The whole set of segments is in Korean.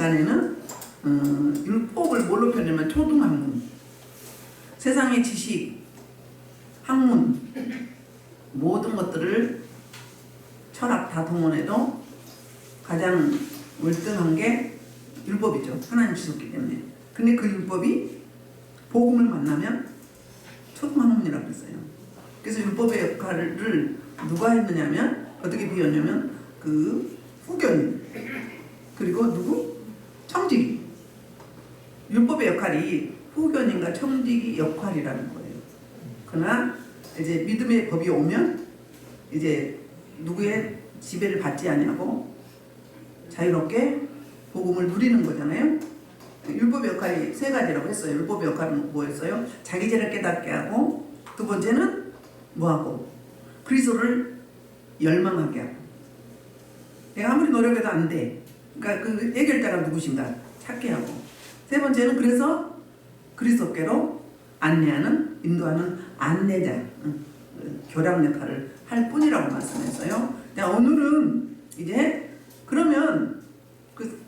시간에는 율법을 뭘로 표현하면 초등학문, 세상의 지식, 학문 모든 것들을 철학 다 동원해도 가장 월등한 게 율법이죠. 하나님 주셨기 때문에. 근데 그 율법이 복음을 만나면 초등학문이라고 했어요. 그래서 율법의 역할을 누가 했느냐면 어떻게 비웠냐면 그 후견인 그리고 누구? 청지기. 율법의 역할이 후견인과 청지기 역할이라는 거예요. 그러나 이제 믿음의 법이 오면 이제 누구의 지배를 받지 않냐고 자유롭게 복음을 누리는 거잖아요. 율법의 역할이 세 가지라고 했어요. 율법의 역할은 뭐였어요? 자기 죄를 깨닫게 하고, 두 번째는 뭐하고? 그리스도를 열망하게 하고. 내가 아무리 노력해도 안 돼. 그러니까 그 해결자가 누구신가 찾게 하고. 세 번째는 그래서 그리스도께로 안내하는, 인도하는 안내자, 교량 역할을 할 뿐이라고 말씀했어요. 오늘은 이제 그러면 그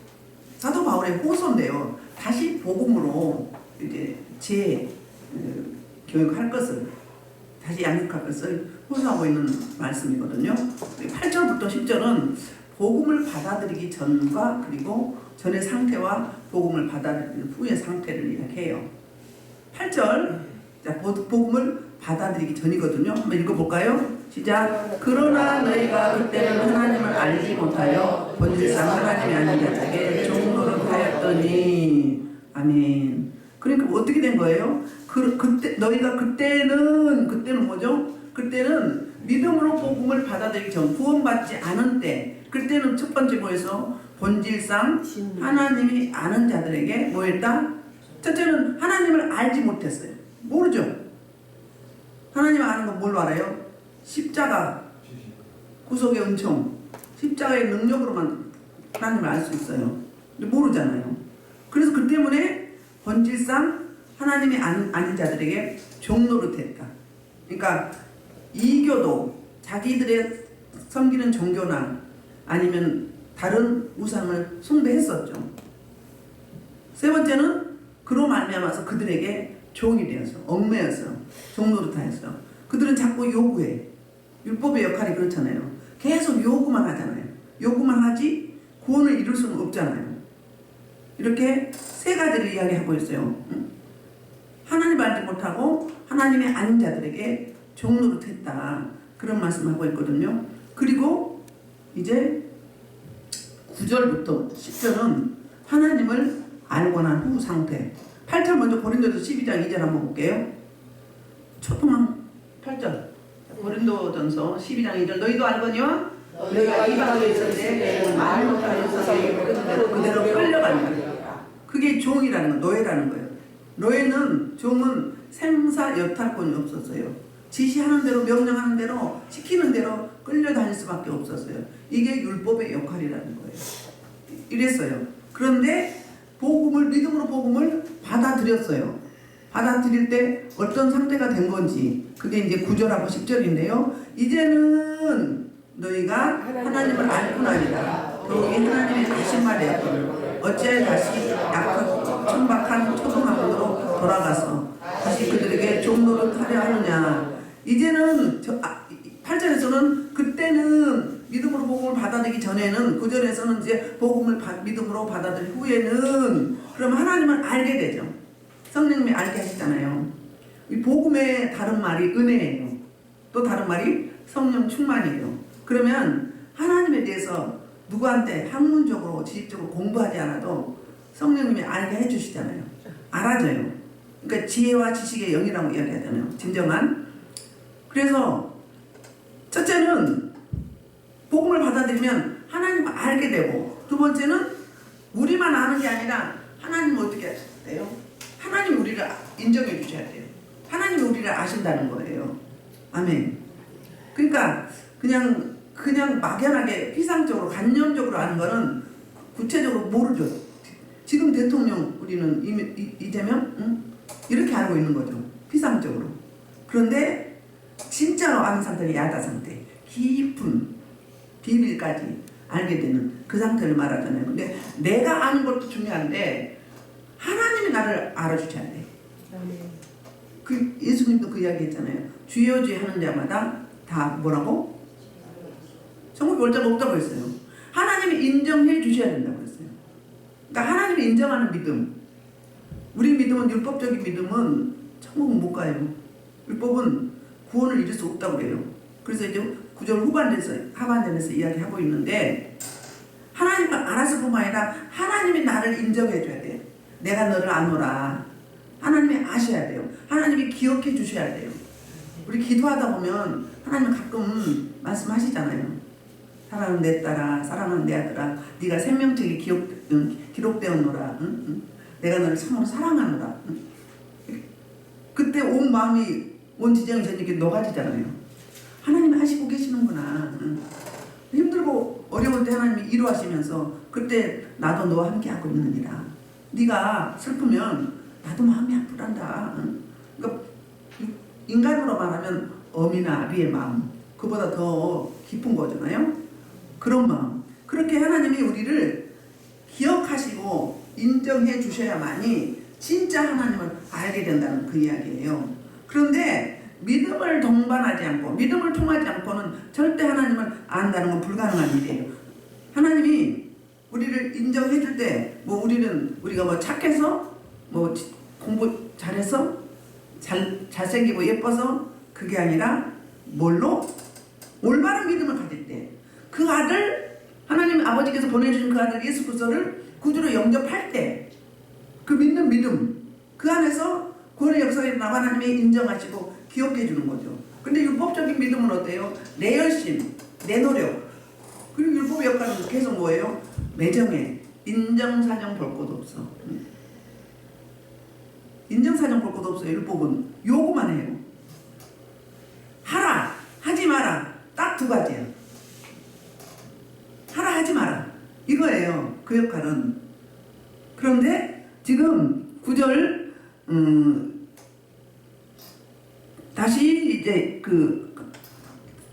사도 바울의 호소인데요. 다시 복음으로 이제 교육할 것을 다시 양육할 것을 호소하고 있는 말씀이거든요. 8절부터 10절은 복음을 받아들이기 전과 그리고 전의 상태와 복음을 받아들이는 후의 상태를 이야기해요. 8절, 자, 복음을 받아들이기 전이거든요. 한번 읽어볼까요? 시작. 그러나 너희가 그때는 하나님을 알지 못하여 본질상 하나님이 아닌 자에게 종노릇하였더니. 아멘. 그러니까 어떻게 된 거예요? 그때 너희가 그때는 뭐죠? 그때는 믿음으로 복음을 받아들이기 전, 구원받지 않은 때, 그때는 첫 번째 뭐였어? 본질상 하나님이 아는 자들에게 뭐했다? 첫째는 하나님을 알지 못했어요. 모르죠. 하나님 아는 건 뭘로 알아요? 십자가, 구속의 은총, 십자가의 능력으로만 하나님을 알 수 있어요. 근데 모르잖아요. 그래서 그 때문에 본질상 하나님이 아닌 자들에게 종노릇했다. 그러니까 이교도 자기들의 섬기는 종교나 아니면 다른 우상을 숭배했었죠. 세 번째는 그로 말미암아서 그들에게 종이 되어서 얽매여서 종노릇하였어요. 그들은 자꾸 요구해. 율법의 역할이 그렇잖아요. 계속 요구만 하잖아요. 요구만 하지 구원을 이룰 수는 없잖아요. 이렇게 세 가지를 이야기하고 있어요. 하나님 알지 못하고 하나님의 아닌 자들에게 종노릇했다. 그런 말씀하고 있거든요. 그리고 이제 9절부터 10절은 하나님을 알고 난 후 상태. 8절 먼저 고린도서 12장 2절 한번 볼게요. 초통한 8절 고린도전서 12장 2절 너희도 알거니와 너희가 이방에 있을 때 말 못하는 세상에 그대로 끌려간다. 그게 종이라는 거, 노예라는 거예요. 노예는, 종은 생사 여탈권이 없었어요. 지시하는 대로, 명령하는 대로, 시키는 대로 끌려다닐 수밖에 없었어요. 이게 율법의 역할이라는 거예요. 이랬어요. 그런데 믿음으로 복음을 받아들였어요. 받아들일 때 어떤 상태가 된 건지, 그게 이제 9절하고 10절인데요. 이제는 너희가 하나님을 알고나니라. 더욱이 하나님의 하신 말이었거든. 어찌하여 다시 약하고 천박한 초등학문으로 돌아가서 다시 그들에게 종노릇하려 하느냐. 이제는 8절에서는 그때는 믿음으로 복음을 받아들이기 전에는, 9절에서는 이제 복음을 믿음으로 받아들인 후에는 그럼 하나님을 알게 되죠. 성령님이 알게 하시잖아요. 이 복음의 다른 말이 은혜예요. 또 다른 말이 성령 충만이에요. 그러면 하나님에 대해서 누구한테 학문적으로 지식적으로 공부하지 않아도 성령님이 알게 해주시잖아요. 알아줘요. 그러니까 지혜와 지식의 영이라고 이야기하잖아요. 진정한. 그래서 첫째는 복음을 받아들이면 하나님을 알게 되고, 두 번째는 우리만 아는 게 아니라 하나님은 어떻게 돼요? 하나님 우리를 인정해 주셔야 돼요. 하나님이 우리를 아신다는 거예요. 아멘. 그러니까 그냥 막연하게 피상적으로 관념적으로 아는 거는 구체적으로 모르죠. 지금 대통령 우리는 이재명 이렇게 알고 있는 거죠. 피상적으로. 그런데 진짜로 아는 상태는 야다 상태. 깊은 비밀까지 알게 되는 그 상태를 말하잖아요. 근데 내가 아는 것도 중요한데 하나님이 나를 알아주셔야 돼. 그 예수님도 그 이야기 했잖아요. 주여 주여 하는 자마다 다 뭐라고? 천국에 올 자가 없다고 했어요. 하나님이 인정해 주셔야 된다고 했어요. 그러니까 하나님이 인정하는 믿음. 우리 믿음은 율법적인 믿음은 천국은 못 가요. 율법은 구원을 이룰 수 없다고 그래요. 그래서 이제 9절 하반절에서 이야기하고 있는데 하나님을 알아서 뿐만 아니라 하나님이 나를 인정해 줘야 돼요. 내가 너를 아노라. 하나님이 아셔야 돼요. 하나님이 기억해 주셔야 돼요. 우리 기도하다 보면 하나님 가끔 말씀하시잖아요. 사랑하는 내 딸아, 사랑하는 내 아들아, 네가 생명책에 기록되었노라. 내가 너를 참으로 사랑하노라. 그때 온 마음이 온 지정이 저녁에 녹아지잖아요. 하나님이 하시고 계시는구나. 힘들고 어려울 때 하나님이 위로하시면서 그때 나도 너와 함께 하고 있느니라. 네가 슬프면 나도 마음이 아프단다. 그러니까 인간으로 말하면 어미나 아비의 마음, 그보다 더 깊은 거잖아요. 그런 마음. 그렇게 하나님이 우리를 기억하시고 인정해 주셔야만이 진짜 하나님을 알게 된다는 그 이야기예요. 그런데 믿음을 동반하지 않고 믿음을 통하지 않고는 절대 하나님을 안다는 건 불가능한 일이에요. 하나님이 우리를 인정해 줄 때 우리가 뭐 착해서 뭐 공부 잘해서 잘생기고 예뻐서 그게 아니라 뭘로? 올바른 믿음을 가질 때 그 아들 하나님 아버지께서 보내주신 그 아들 예수 그리스도를 구주로 영접할 때 그 믿는 믿음 그 안에서 구원의 역사가 일어나고 하나님이 인정하시고 기억해 주는 거죠. 근데 율법적인 믿음은 어때요? 내 열심, 내 노력. 그리고 율법의 역할은 계속 뭐예요? 매정해. 인정사정 볼 것도 없어. 인정사정 볼 것도 없어요. 율법은 요구만 해요. 하라, 하지 마라. 딱 두 가지야. 하라, 하지 마라. 이거예요. 그 역할은. 그런데 지금 9절 다시 이제 그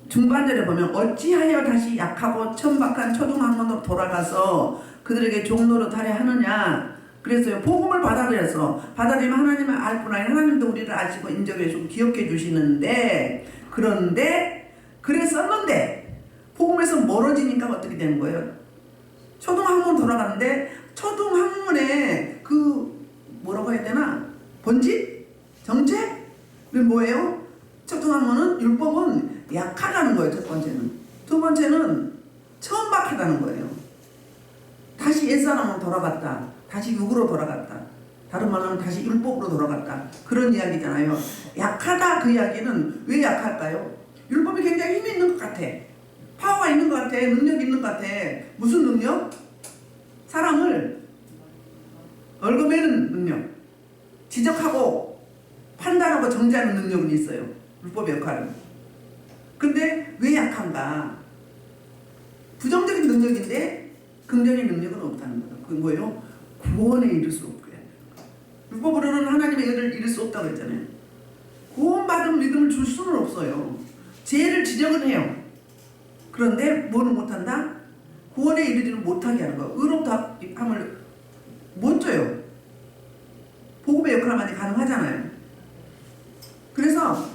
중반절에 보면 어찌하여 다시 약하고 천박한 초등학문으로 돌아가서 그들에게 종노릇 하려 하느냐. 그래서요, 복음을 받아들이면 하나님을 알 뿐 아니라 하나님도 우리를 아시고 인정해 주고 기억해 주시는데, 그런데 그랬었는데 복음에서 멀어지니까 어떻게 되는 거예요? 초등학문 돌아가는데 초등학문에 그 뭐라고 해야 되나? 본질? 정체는 뭐예요? 초등학문은 율법은 약하다는 거예요. 첫 번째는. 두 번째는 천박하다는 거예요. 다시 옛사람으로 돌아갔다. 다시 육으로 돌아갔다. 다른 말로 하면 다시 율법으로 돌아갔다. 그런 이야기잖아요. 약하다 그 이야기는 왜 약할까요? 율법이 굉장히 힘이 있는 것 같아. 파워가 있는 것 같아. 능력이 있는 것 같아. 무슨 능력? 사람을 얽어매는 능력. 지적하고 판단하고 정죄하는 능력은 있어요. 율법의 역할은. 근데 왜 약한가? 부정적인 능력인데 긍정적인 능력은 없다는 거예요. 그건 뭐예요? 구원에 이를 수 없게. 율법으로는 하나님의 의를 이룰 수 없다고 했잖아요. 구원받은 믿음을 줄 수는 없어요. 죄를 지적은 해요. 그런데 뭐는 못한다? 구원에 이르지는 못하게 하는 거예요. 의롭다함을 못 줘요. 복음의 역할만 가능하잖아요. 그래서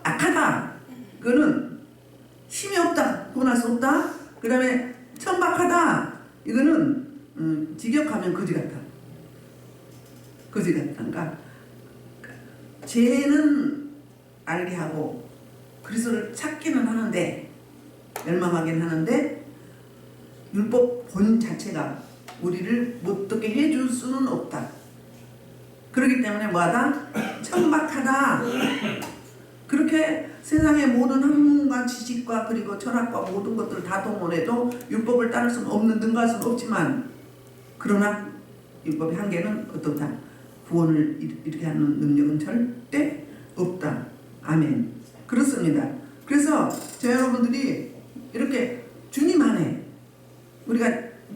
악하다. 그거는 힘이 없다. 구원할 수 없다. 그 다음에 천박하다. 이거는 직역하면 거지 같아. 거지 같단가. 죄는 알게 하고 그리스도를 찾기는 하는데, 멸망하긴 하는데 율법 본 자체가 우리를 못 듣게 해줄 수는 없다. 그렇기 때문에 뭐하다? 천박하다. 그렇게 세상의 모든 학문과 지식과 그리고 철학과 모든 것들을 다 동원해도 율법을 따를 수는 없는, 능가할 수는 없지만, 그러나 율법의 한계는 어떻다? 구원을 이렇게 하는 능력은 절대 없다. 아멘. 그렇습니다. 그래서 저 여러분들이 이렇게 주님 안에, 우리가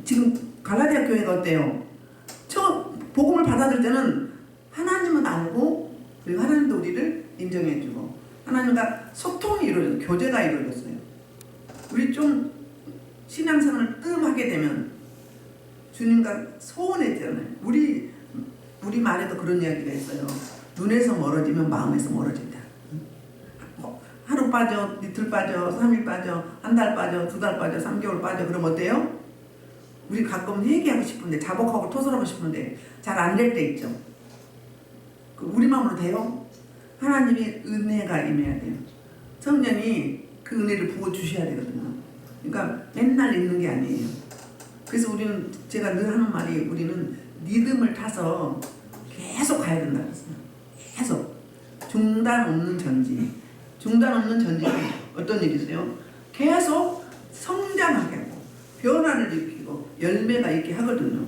지금 갈라디아 교회가 어때요? 복음을 받아들일 때는 하나님은 알고, 그리고 하나님도 우리를 인정해주고 하나님과 소통이 이루어졌어요. 교제가 이루어졌어요. 우리 좀 신앙생활을 뜸하게 되면 주님과 소원해지잖아요. 우리 말에도 그런 이야기가 있어요. 눈에서 멀어지면 마음에서 멀어진다. 하루 빠져, 이틀 빠져, 3일 빠져, 한 달 빠져, 2달 빠져, 3개월 빠져. 그럼 어때요? 우리 가끔 회개하고 싶은데, 자복하고 토설하고 싶은데 잘 안 될 때 있죠. 우리 마음으로 돼요? 하나님이 은혜가 임해야 돼요. 성령이 그 은혜를 부어주셔야 되거든요. 그러니까 맨날 있는 게 아니에요. 그래서 우리는, 제가 늘 하는 말이, 우리는 리듬을 타서 계속 가야 된다고 했어요. 계속. 중단 없는 전진. 중단 없는 전진이 어떤 일이세요? 계속 성장하게 하고 변화를 일으키고 열매가 있게 하거든요.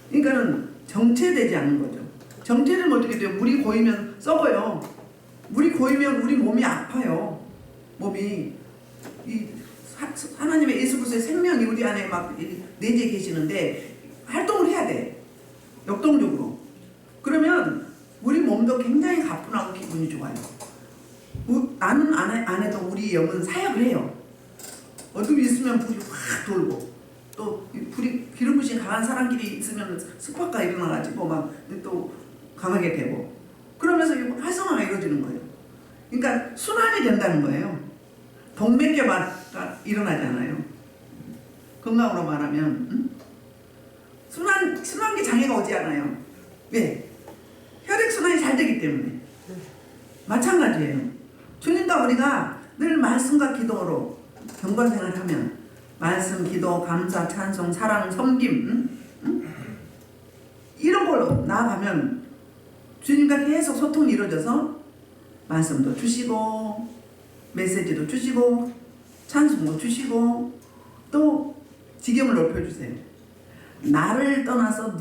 그러니까는 정체되지 않는 거죠. 정체되면 어떻게 돼요? 물이 고이면 썩어요. 물이 고이면 우리 몸이 아파요. 몸이. 하나님의 예수 그리스도의 생명이 우리 안에 막 내재해 계시는데 활동을 해야 돼. 역동적으로. 그러면 우리 몸도 굉장히 가뿐하고 기분이 좋아요. 나는 안 해도 우리 영은 사역을 해요. 어둠이 있으면 불이 확 돌고, 또 불이 기름 부신 강한 사람끼리 있으면 습박가 일어나가지고 막 또 강하게 되고, 그러면서 활성화가 이루어지는 거예요. 그러니까 순환이 된다는 거예요. 동맥경화가 일어나잖아요. 건강으로 말하면 순환기 장애가 오지 않아요. 왜? 혈액순환이 잘 되기 때문에. 마찬가지예요. 주님과 우리가 늘 말씀과 기도로 경건생활을 하면, 말씀, 기도, 감사, 찬송, 사랑, 섬김, 이런 걸로 나아가면 주님과 계속 소통이 이루어져서 말씀도 주시고, 메시지도 주시고, 찬송도 주시고, 또 지경을 넓혀주세요. 나를 떠나서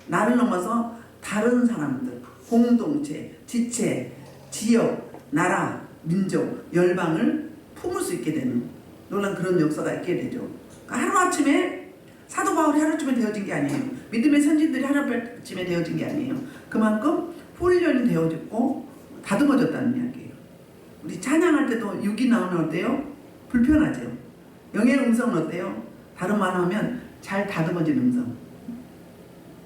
나를 넘어서 다른 사람들, 공동체, 지체, 지역, 나라, 민족, 열방을 품을 수 있게 되는 놀란 그런 역사가 있게 되죠. 그러니까 하루아침에 사도 바울이 하루아침에 되어진 게 아니에요. 믿음의 선진들이 하루아침에 되어진 게 아니에요. 그만큼 훈련이 되어졌고 다듬어졌다는 이야기예요. 우리 찬양할 때도 육이 나오면 어때요? 불편하죠. 영의 음성은 어때요? 다른 말로 하면 잘 다듬어진 음성,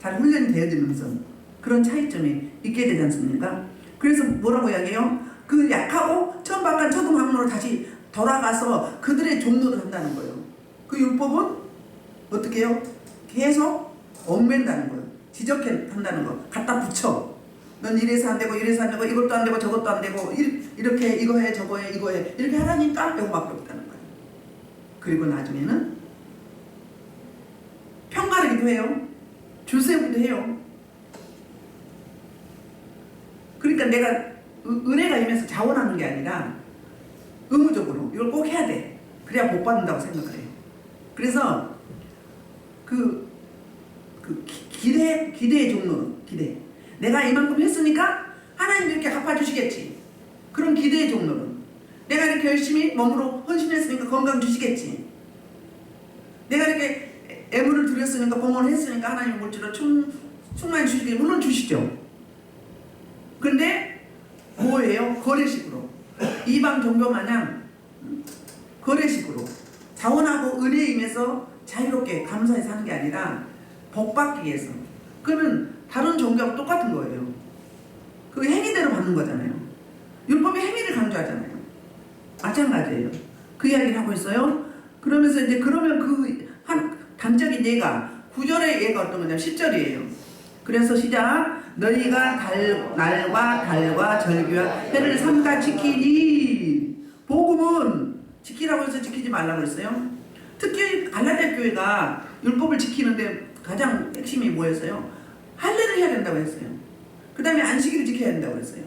잘 훈련이 되어진 음성, 그런 차이점이 있게 되지 않습니까? 그래서 뭐라고 이야기해요? 그 약하고 처음 박한 초등 학문으로 다시 돌아가서 그들의 종로를 한다는 거예요. 그 율법은 어떻게 해요? 계속 얽맨다는 거예요. 지적한다는 거. 갖다 붙여. 넌 이래서 안 되고 이래서 안 되고 이것도 안 되고 저것도 안 되고 이렇게 이거 해 저거 해 이거 해 이렇게 하라니까 이거 맡겨있다는 거예요. 그리고 나중에는 평가르기도 해요. 줄 세우기도 해요. 그러니까 내가 은혜가 임해서 자원하는 게 아니라 의무적으로 이걸 꼭 해야 돼. 그래야 복 받는다고 생각을 해요. 그래서 기대의 종로는 기대. 내가 이만큼 했으니까 하나님이 이렇게 갚아주시겠지. 그런 기대의 종로는 내가 이렇게 열심히 몸으로 헌신했으니까 건강 주시겠지. 내가 이렇게 애물을 들였으니까 봉헌을 했으니까 하나님 물질을 충만히 주시겠지. 물론 주시죠. 그런데 뭐예요? 거래식으로. 이방 종교 마냥 거래식으로 자원하고 은혜에 임해서 자유롭게 감사해 사는 게 아니라 복 받기 위해서. 그러면 다른 종교하고 똑같은 거예요. 그 행위대로 받는 거잖아요. 율법이 행위를 강조하잖아요. 마찬가지예요. 그 이야기를 하고 있어요. 그러면서 이제 그러면 그 한 단적인 예가 9절의 예가 어떤 거냐면 10절이에요. 그래서 시작. 너희가 날과 달과 절기와 해를 삼가 지키니. 복음은 지키라고 해서 지키지 말라고 했어요. 특히 갈라디아 교회가 율법을 지키는데 가장 핵심이 뭐였어요? 할례를 해야 된다고 했어요. 그 다음에 안식일을 지켜야 된다고 했어요.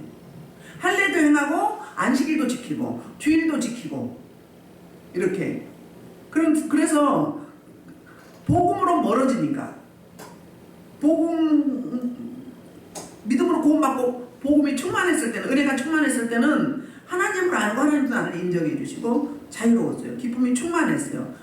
할례도 행하고 안식일도 지키고 주일도 지키고 이렇게. 그래서 복음으로 멀어지니까, 믿음으로 구원받고 복음이 충만했을 때는, 은혜가 충만했을 때는 하나님을 알고 하나님도 나를 인정해 주시고 자유로웠어요. 기쁨이 충만했어요.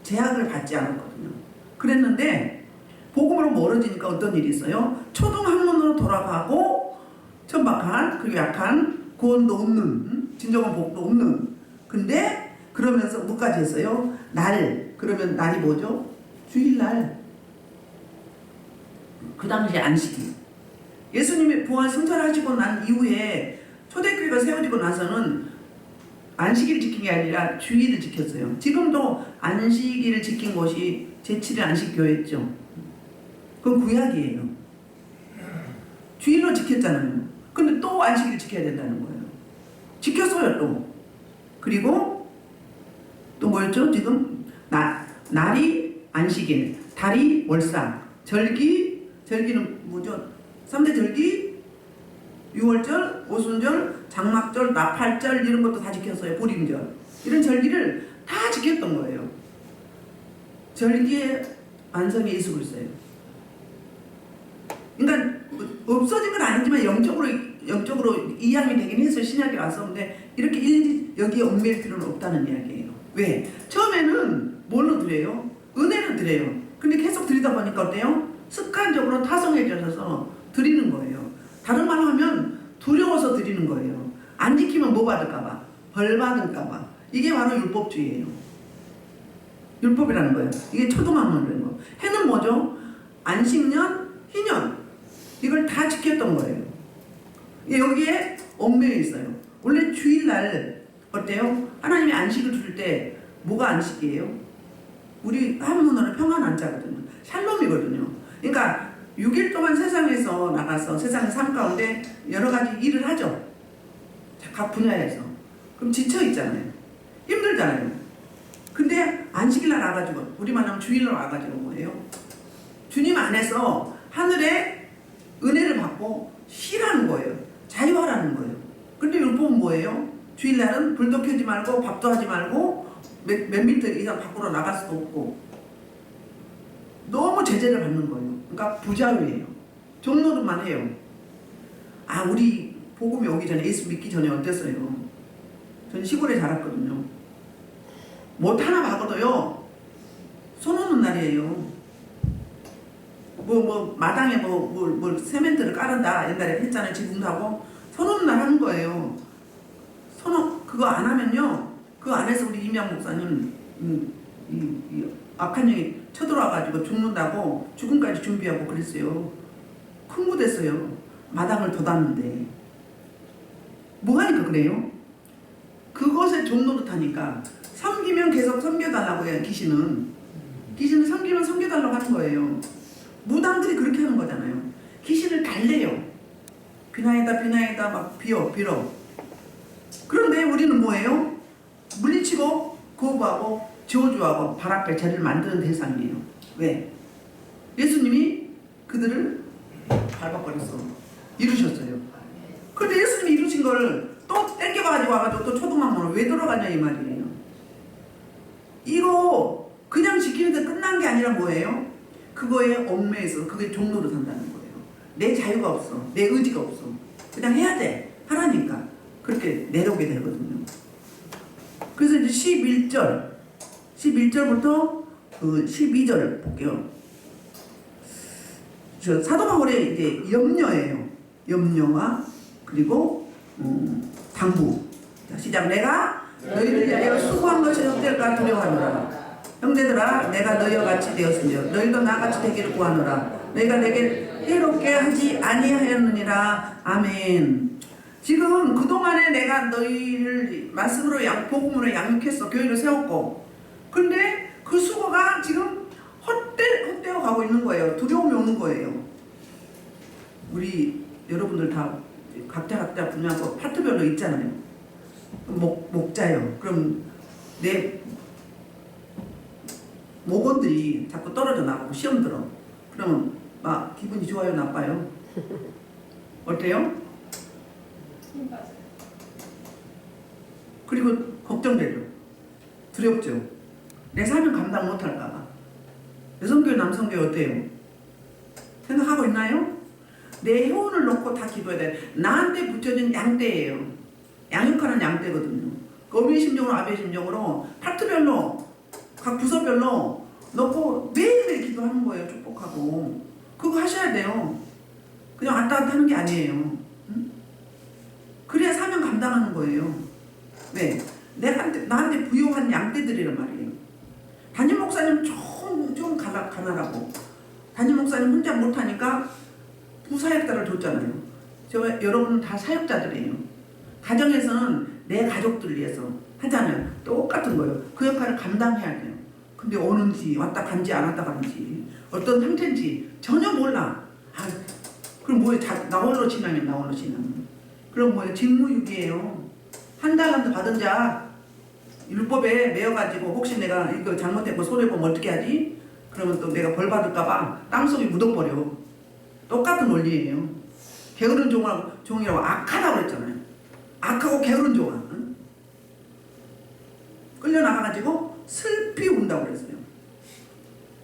제약을 받지 않았거든요. 그랬는데 복음으로 멀어지니까 어떤 일이 있어요? 초등학문으로 돌아가고 천박한, 그리고 약한, 구원도 없는, 진정한 복도 없는. 근데 그러면서 뭐까지 했어요? 날. 그러면 날이 뭐죠? 주일날. 그 당시 안식일. 예수님이 부활 승천하시고 난 이후에 초대교회가 세워지고 나서는 안식일을 지킨 게 아니라 주일을 지켰어요. 지금도 안식일을 지킨 곳이 제7일 안식교회였죠. 그건 구약이에요. 주일로 지켰잖아요. 근데 또 안식일을 지켜야 된다는 거예요. 지켰어요 또. 그리고 또 뭐였죠? 지금 날이 안식일, 달이 월상, 절기는 뭐죠? 3대 절기, 유월절, 오순절, 장막절, 나팔절 이런 것도 다 지켰어요. 보림절. 이런 절기를 다 지켰던 거예요. 절기의 완성이 예수 그리스도예요. 그러니까 없어진 건 아니지만 영적으로 이양이 되긴 했어요. 신약에 와서. 근데 이렇게 일일이 여기에 얽매일 필요는 없다는 이야기예요. 왜? 처음에는 뭘로 드려요? 은혜로 드려요. 근데 계속 드리다 보니까 어때요? 습관적으로 타성해져서 드리는 거예요. 다른 말로 하면 두려워서 드리는 거예요. 안 지키면 뭐 받을까봐? 벌 받을까봐. 이게 바로 율법주의예요. 율법이라는 거예요. 이게 초등학문이라는 거. 해는 뭐죠? 안식년, 희년. 이걸 다 지켰던 거예요. 여기에 얽매여 있어요. 원래 주일날 어때요? 하나님이 안식을 줄 때 뭐가 안식이에요? 우리 한문으로 평안한자거든요. 샬롬이거든요. 그러니까 6일 동안 세상에서 나가서 세상의 삶 가운데 여러 가지 일을 하죠. 각 분야에서. 그럼 지쳐있잖아요. 힘들잖아요. 근데 안식일날 와가지고 우리만 하면 주일날 와가지고 뭐예요? 주님 안에서 하늘의 은혜를 받고 쉬라는 거예요. 자유하라는 거예요. 근데 율법은 뭐예요? 주일날은 불도 켜지 말고 밥도 하지 말고 몇 미터 이상 밖으로 나갈 수도 없고 너무 제재를 받는 거예요. 그러니까 부자유예요. 종노릇만 해요. 아, 우리 복음이 오기 전에, 예수 믿기 전에 어땠어요? 전 시골에 자랐거든요. 못 하나 봐도요 손 오는 날이에요. 마당에 세멘트를 깔은다 옛날에 했잖아요. 지금도 하고 손 오는 날 하는 거예요. 그거 안 하면요, 그 안에서 우리 임양 목사님 이 악한 영이 쳐들어와가지고 죽는다고 죽음까지 준비하고 그랬어요. 큰무됐어요. 마당을 돋았는데 뭐 하니까 그래요? 그것에 종노릇하니까 섬기면 계속 섬겨달라고 해요. 귀신은 섬기면 섬겨달라고 하는 거예요. 무당들이 그렇게 하는 거잖아요. 귀신을 달래요. 비나이다 막 빌어. 그런데 우리는 뭐예요? 물리치고 거부하고 저주하고 발 앞에 죄를 만드는 대상이에요. 왜? 예수님이 그들을 밟아버렸어. 이루셨어요. 그런데 예수님이 이루신 거를 또 땡겨가지고 와가지고 또 초등학문으로 왜 들어가냐 이 말이에요. 이거 그냥 지키는데 끝난 게 아니라 뭐예요? 그거에 얽매여서 그게 종로로 산다는 거예요. 내 자유가 없어. 내 의지가 없어. 그냥 해야 돼. 하라니까. 그렇게 내려오게 되거든요. 그래서 이제 11절부터 그 12절을 볼게요. 사도 바울의 이제 염려예요. 염려와 그리고 당부. 자, 시작. 내가 너희를 위하여 수고한 것이 헛될까 두려워하노라. 형제들아, 내가 너희와 같이 되었으며 너희도 나같이 되기를 구하노라. 너희가 내게 해롭게 하지 아니하였느니라. 아멘. 지금 그동안에 내가 너희를 말씀으로 복음으로 양육했어. 교회를 세웠고. 근데 그 수고가 지금 헛되어 가고 있는 거예요. 두려움이 오는 거예요. 우리 여러분들 다 각자 분야고 파트별로 있잖아요. 목자요. 그럼 내 목원들이 자꾸 떨어져 나가고 시험 들어. 그러면 막 기분이 좋아요, 나빠요? 어때요? 그리고 걱정되죠. 두렵죠. 내 삶을 감당 못할까봐. 여성교회 남성교회 어때요? 생각하고 있나요? 내 효운을 놓고 다 기도해야 돼. 나한테 붙여진 양떼예요. 양육하는 양떼거든요. 어미의 심정으로 아비의 심정으로 파트별로 각 부서별로 놓고 매일매일 기도하는 거예요. 축복하고. 그거 하셔야 돼요. 그냥 왔다 갔다 하는 게 아니에요. 응? 그래야 사명 감당하는 거예요. 왜? 나한테 부여한 양떼들이란 말이에요. 담임 목사님 좀 가난하고 담임 목사님 혼자 못하니까 부사역자를 줬잖아요. 여러분 다 사역자들이에요. 가정에서는 내 가족들을 위해서 하잖아요. 똑같은 거예요. 그 역할을 감당해야 돼요. 근데 오는지 왔다 간지 안 왔다 간지 어떤 상태인지 전혀 몰라. 그럼 뭐예요? 나 홀로 지나면 나 홀로 지나면. 그럼 뭐예요? 직무유기예요. 한 달란트 받은 자 율법에 매여가지고 혹시 내가 이거 잘못했고 손해보면 어떻게 하지? 그러면 또 내가 벌 받을까봐 땅속에 묻어버려. 똑같은 원리예요. 게으른 종이라고 악하다고 그랬잖아요. 악하고 게으른 종아. 응? 끌려나가가지고 슬피 운다고 그랬어요.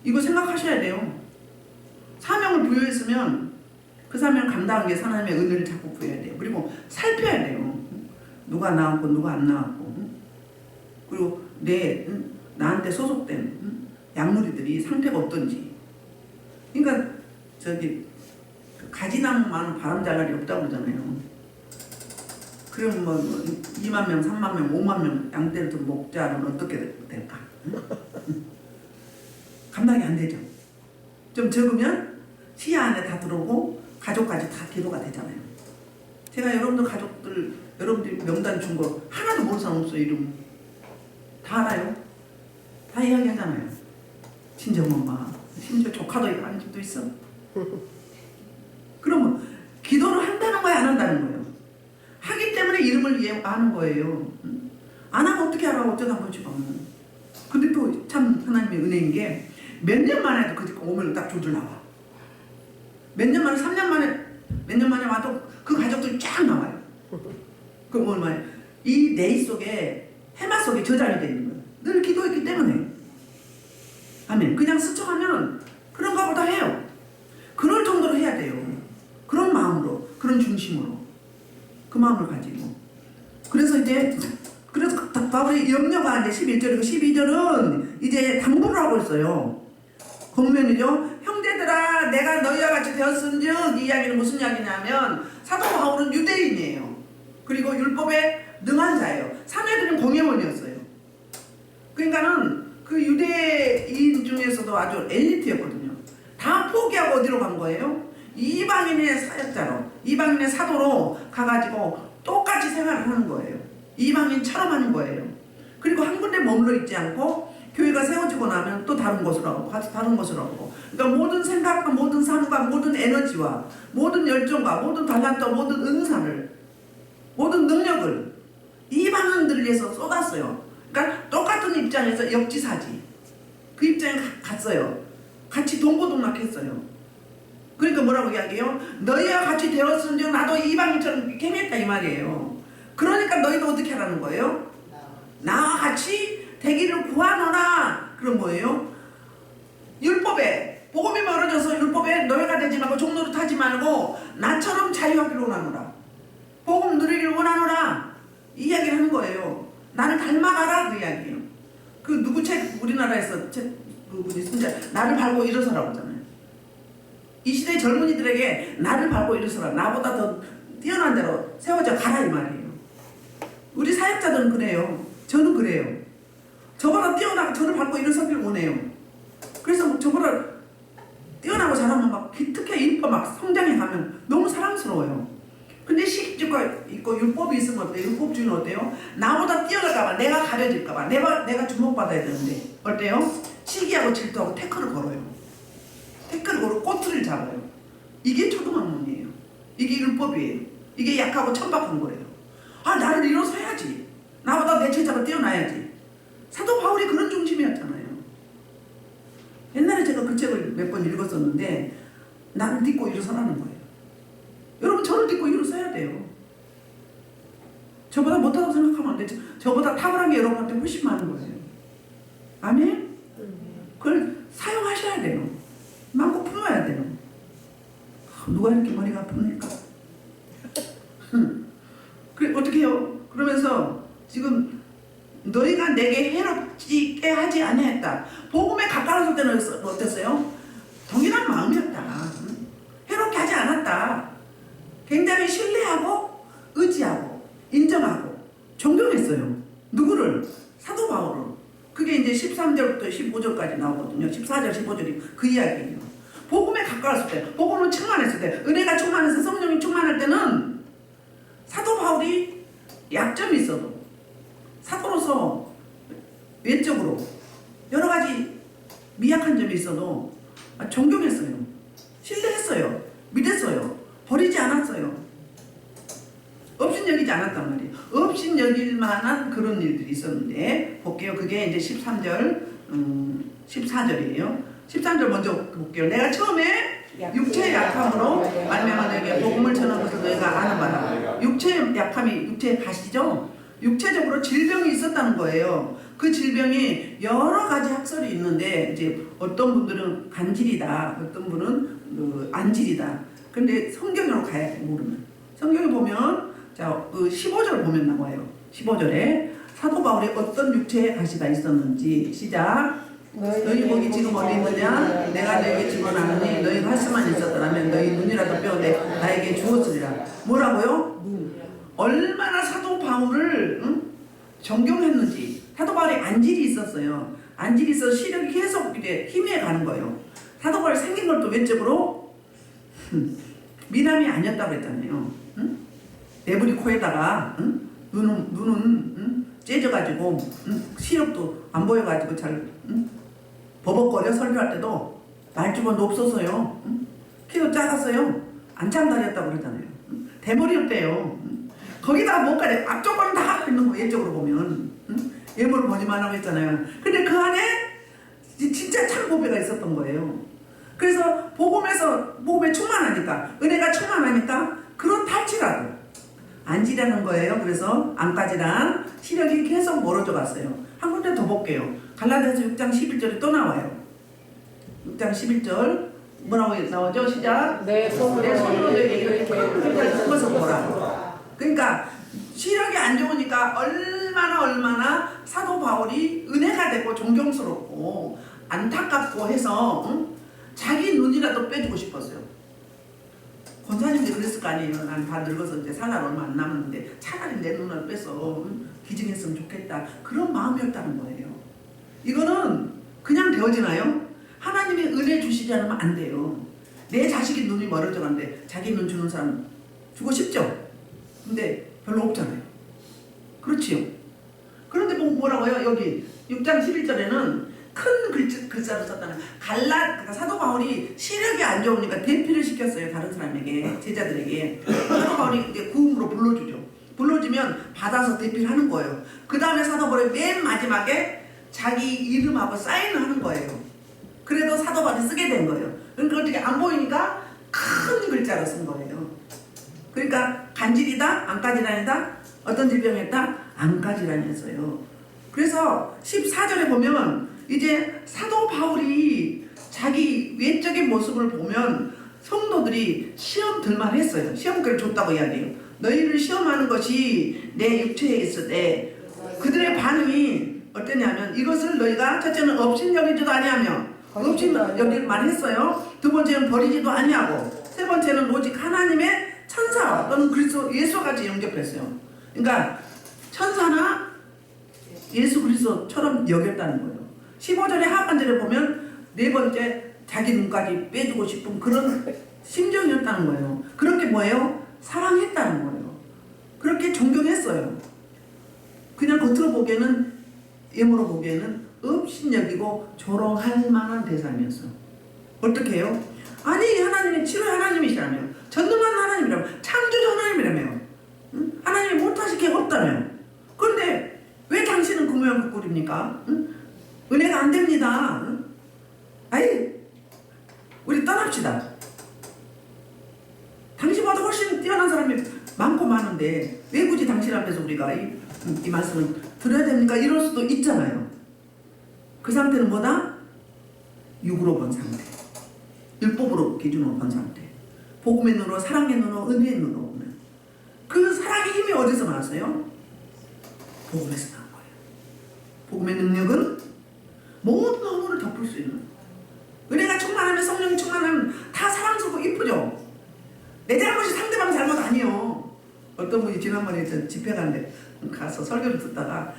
이거 생각하셔야 돼요. 사명을 부여했으면 그 사명을 감당하는 게 하나님의 은혜를 자꾸 부여해야 돼요. 그리고 살펴야 돼요. 누가 나왔고 누가 안 나왔고. 그리고 나한테 소속된 약물이들이 상태가 어떤지. 그러니까 가지나무만 바람 잘 날이 없다고 그러잖아요. 그럼 2만 명, 3만 명, 5만 명 양떼를 좀 먹자면 어떻게 될까? 감당이 안 되죠. 좀 적으면 시야 안에 다 들어오고 가족까지 다 기도가 되잖아요. 제가 여러분들이 명단 준 거 하나도 모르는 사람 없어요. 이름 다 알아요. 다 이야기하잖아요. 친정엄마, 심지어 조카도 아는 집도 있어. 그러면 기도를 한다는 거야, 안 한다는 거예요? 하기 때문에 이름을 아는 거예요. 안 하면 어떻게 알아? 어쩌다 보지 뭐. 근데 또 참 하나님의 은혜인 게 몇 년 만에도 그 오면 딱 조절 나와. 몇 년 만에, 3년 만에, 몇 년 만에 와도 그 가족들이 쫙 나와요. 그 뭘 말해? 이 내이 속에, 해마 속에 저장이 되어 있는 거예요. 늘 기도했기 때문에. 아멘. 그냥 스쳐가면 그런가 보다 해요. 그럴 정도로 해야 돼요. 그런 마음으로, 그런 중심으로. 그 마음을 가지고. 그래서 바울의 염려가 이제 11절이고 12절은 이제 당부를 하고 있어요. 본면이죠. 형제들아, 내가 너희와 같이 되었은즉, 이 이야기는 무슨 이야기냐면 사도 바울은 유대인이에요. 그리고 율법에 능한 자예요. 사내들은 공회원이었어요. 그러니까는 그 유대인 중에서도 아주 엘리트였거든요. 다 포기하고 어디로 간 거예요? 이방인의 사역자로, 이방인의 사도로 가가지고 똑같이 생활을 하는 거예요. 이방인처럼 하는 거예요. 그리고 한 군데 머물러 있지 않고 교회가 세워지고 나면 또 다른 곳으로 하고 다른 곳으로 하고. 그러니까 모든 생각과 모든 삶과 모든 에너지와 모든 열정과 모든 달란트와 모든 은사를, 모든 능력을 이방인들을 위해서 쏟았어요. 그러니까 똑같은 입장에서 역지사지. 그 입장에 갔어요. 같이 동고동락했어요. 그러니까 뭐라고 이야기해요? 너희와 같이 되었은즉 나도 이방인처럼 행했다 이 말이에요. 그러니까 너희도 어떻게 하라는 거예요? 나와 같이 되기를 구하노라. 그럼 뭐예요? 율법에, 복음이 멀어져서 율법에 노예가 되지 말고 종노릇 하지 말고 나처럼 자유하기를 원하노라. 복음 누리기를 원하노라. 이 이야기를 하는 거예요. 나를 닮아가라 그 이야기예요. 그 누구 책, 우리나라에서 그분이 진짜 나를 밟고 일어서라고 하잖아요. 이 시대 젊은이들에게 나를 밟고 일어서라. 나보다 더 뛰어난 대로 세워져 가라 이 말이에요. 우리 사역자들은 그래요. 저는 그래요. 저보다 뛰어나고 저를 밟고 일어서길 원해요. 그래서 저보다 뛰어나고 잘하면 막 기특해 이뻐 막 성장해 가면 너무 사랑스러워요. 근데 시기가 있고 율법이 있으면 어때요? 율법주의는 어때요? 나보다 뛰어날까봐, 내가 가려질까봐, 내가 주목받아야 되는데 어때요? 시기하고 질투하고 태클을 걸어요. 태클을 걸고 꼬투리를 잡아요. 이게 초등학문이에요. 이게 율법이에요. 이게 약하고 천박한 거예요. 나를 일어서야지. 나보다 내 제자가 뛰어나야지. 사도 바울이 그런 중심이었잖아요. 옛날에 제가 그 책을 몇 번 읽었었는데 나를 딛고 일어서라는 거예요. 여러분 저를 딛고 일어서야 돼요. 저보다 못하다고 생각하면 안 되죠. 저보다 탁월한 게 여러분한테 훨씬 많은 거예요. 아멘? 그걸 사용하셔야 돼요. 마음껏 품어야 돼요. 누가 이렇게 머리가 아픕니까? 그래 어떻게 해요? 그러면서 지금 너희가 내게 해롭게 하지 아니했다. 복음에 가까웠을 때는 어땠어요? 동일한 마음이었다. 해롭게 하지 않았다. 굉장히 신뢰하고 의지하고 인정하고 존경했어요. 누구를? 15절까지 나오거든요. 14절 15절이 그 이야기예요. 복음에 가까웠을 때, 복음은 충만했을 때, 은혜가 충만해서 성령이 충만할 때는 사도 바울이 약점이 있어도 사도로서 외적으로 여러 가지 미약한 점이 있어도 존경했어요. 신뢰했어요. 믿었어요. 버리지 않았어요. 업신여기지 않았단 말이에요. 업신여길 만한 그런 일들이 있었는데 볼게요. 그게 이제 13절, 14절이에요. 13절 먼저 볼게요. 내가 처음에 육체의 약함으로 말미암아 너에게 복음을 전한 것을 너희가 아는 바라. 육체의 약함이 육체의 가시죠. 육체적으로 질병이 있었다는 거예요. 그 질병이 여러 가지 학설이 있는데 이제 어떤 분들은 간질이다, 어떤 분은 안질이다. 근데 성경으로 가야 돼. 모르면 성경에 보면 자, 그 15절 보면 나와요. 15절에 사도 바울의 어떤 육체의 가시가 있었는지 시작. 너희 목이 지금 어디 있느냐? 내가 너에게 집어넣으니 너희가 할 수만 있었더라면 너희 눈이라도 빼어내 나에게 주었으리라. 뭐라고요? 얼마나 사도 바울을 존경했는지. 사도 바울이 안질이 있었어요. 안질이 있어서 시력이 계속 이제 희미해 가는 거예요. 사도 바울이 생긴 걸 또 외적으로 미남이 아니었다고 했잖아요. 내부리 코에다가 눈은 째져가지고 시력도 안 보여가지고 잘 버벅거려. 설교할 때도 말주변도 없어서요. 키도 작았어요. 안짱다리였다고 그러잖아요. 대머리였대요. 거기다가 뭔가 앞쪽은 다 있는 거 예적으로 보면 예물을 보지 말라고 했잖아요. 근데 그 안에 진짜 참 보배가 있었던 거예요. 그래서 복음에 충만하니까, 은혜가 충만하니까 그런 탈취라도 안지라는 거예요. 그래서 안까지랑 시력이 계속 멀어져 갔어요. 한 군데 더 볼게요. 갈라디아서 6장 11절에 또 나와요. 6장 11절 뭐라고 나오죠? 시작. 내 손으로 너에게 큰 글자를 섞어서 보라. 그러니까 시력이 안 좋으니까 얼마나 사도 바울이 은혜가 되고 존경스럽고 안타깝고 해서 자기 눈이라도 빼주고 싶었어요. 권사님들이 그랬을 거 아니에요. 난 다 늙어서 이제 살 날 얼마 안 남았는데 차라리 내 눈을 빼서 기증했으면 좋겠다. 그런 마음이었다는 거예요. 이거는 그냥 되어지나요? 하나님이 은혜 주시지 않으면 안 돼요. 내 자식이 눈이 멀어져 가는데 자기 눈 주는 사람 주고 싶죠? 근데 별로 없잖아요. 그렇지요? 그런데 뭐라고요? 여기 6장 11절에는 큰 글자로 썼다는 그러니까 사도 바울이 시력이 안 좋으니까 대피를 시켰어요. 다른 사람에게, 제자들에게. 사도 바울이 이제 구음으로 불러주죠. 불러주면 받아서 대피를 하는 거예요. 그 다음에 사도 바울이 맨 마지막에 자기 이름하고 사인을 하는 거예요. 그래도 사도 바울이 쓰게 된 거예요. 그러니까 어떻게 안 보이니까 큰 글자로 쓴 거예요. 그러니까 간질이다, 안까지라니다, 어떤 질병이었다, 안까지라니었어요. 그래서 14절에 보면 이제 사도 바울이 자기 외적인 모습을 보면 성도들이 시험 들만 했어요. 시험글을 줬다고 이야기해요. 너희를 시험하는 것이 내 육체에 있을 때 그들의 반응이 어땠냐면 이것을 너희가 첫째는 업신여기지도 아니하며 업신여길만 했어요. 두 번째는 버리지도 아니하고 세 번째는 오직 하나님의 천사 또는 그리스도 예수같이 영접했어요. 그러니까 천사나 예수 그리스도처럼 여겼다는 거예요. 15절의 하반절에 보면 네 번째 자기 눈까지 빼주고 싶은 그런 심정이었다는 거예요. 그렇게 뭐예요? 사랑했다는 거예요. 그렇게 존경했어요. 그냥 겉으로 보기에는, 예물로 보기에는 업신여기고 조롱할 만한 대상이었어요. 어떻게 해요? 아니 하나님이 치료의 하나님이시라며, 전능한 하나님이라며, 창조주 하나님이라며, 하나님이 못하실 게 없다며. 그런데 왜 당신은 그 모양 그 꼴입니까? 은혜가 안 됩니다. 아이, 우리 떠납시다. 당신보다 훨씬 뛰어난 사람이 많고 많은데 왜 굳이 당신 앞에서 우리가 이 말씀을 들어야 됩니까? 이럴 수도 있잖아요. 그 상태는 뭐다? 육으로 본 상태, 율법으로 기준으로 본 상태, 복음의 눈으로, 사랑의 눈으로, 은혜의 눈으로 보면 그 사랑의 힘이 어디서 나왔어요? 복음에서 나온 거예요. 복음의 능력은 모든 허물을 덮을 수 있는, 은혜가 충만하면, 성령이 충만하면 다 사랑스럽고 이쁘죠. 내 잘못이 상대방 잘못 아니에요. 어떤 분이 지난번에 저 집회 가는데 가서 설교를 듣다가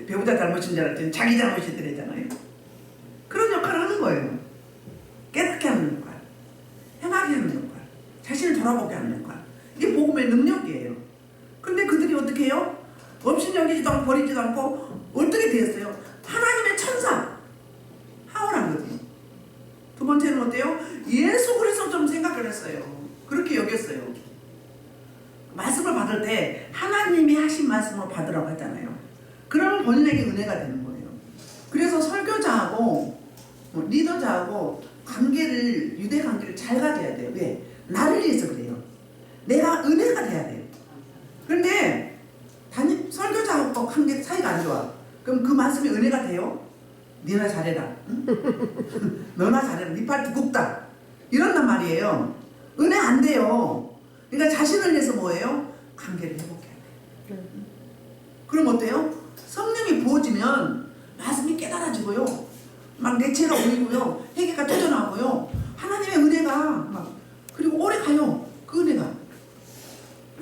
배우자 잘못인 줄 알았더니 자기 잘못이더래잖아요. 돌아보게 하는 역할. 이게 복음의 능력이에요. 근데 그들이 어떻게 해요? 업신여기지도 않고 버리지도 않고 어떻게 되었어요? 하나님의 천사 하오란 거지. 두 번째는 어때요? 예수 그리스도 좀 생각을 했어요. 그렇게 여겼어요. 말씀을 받을 때 하나님이 하신 말씀을 받으라고 하잖아요. 그러면 본인에게 은혜가 되는 거예요. 그래서 설교자하고 리더자하고 관계를, 유대 관계를 잘 가져야 돼요. 왜? 나를 위해서 그래요. 내가 은혜가 돼야 돼요. 그런데 설교자하고 관계 사이가 안 좋아. 그럼 그 말씀이 은혜가 돼요? 너나 잘해라. 응? 너나 잘해라. 네 팔 두껍다. 이런단 말이에요. 은혜 안 돼요. 그러니까 자신을 위해서 뭐예요? 관계를 회복해야 돼요. 그럼 어때요? 성령이 부어지면 말씀이 깨달아지고요. 막 내체가 오이고요. 회개가 터져나오고요. 하나님의 은혜가 막 그리고 오래 가요. 그 은혜가.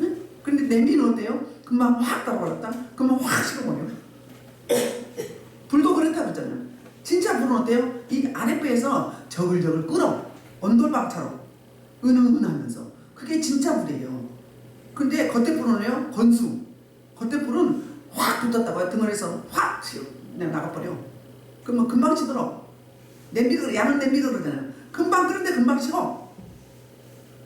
응? 근데 냄비는 어때요? 금방 확 따라올랐다. 금방 확 식어버려요. 불도 그렇다고 했잖아요. 진짜 불은 어때요? 이 아랫배에서 저글저글 끓어. 온돌방처럼 은은하면서. 그게 진짜 불이에요. 근데 겉에 불은요? 건수. 겉에 불은 확 붙었다고요. 덩어리에서 확 그냥 나가버려. 그러면 금방 식어. 냄비가, 양은 냄비가 그러잖아요. 금방 끓는데 금방 식어.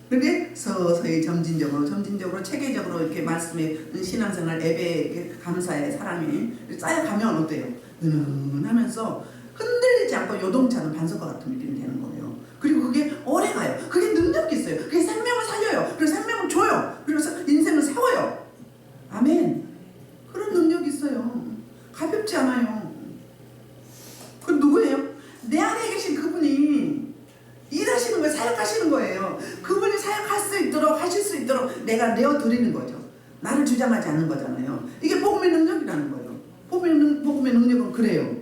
근데 서서히 점진적으로 체계적으로 이렇게 말씀에 신앙생활, 예배, 감사의 사랑이 쌓여가면 어때요? 은은하면서 흔들리지 않고 요동차는 반석과 같은 느낌이 되는 거예요. 그리고 그게 오래 가요. 그게 능력이 있어요. 그게 생명을 살려요. 그리고 생명을 줘요. 그래서 인생을 세워요. 아멘. 그런 능력이 있어요. 가볍지 않아요. 그 누구예요? 내 안에 계신 그분이 일하시는 거예요. 사역하시는 거예요. 그분이 사역할 수 있도록, 하실 수 있도록 내가 내어드리는 거죠. 나를 주장하지 않는 거잖아요. 이게 복음의 능력이라는 거예요. 복음의 능력은 그래요.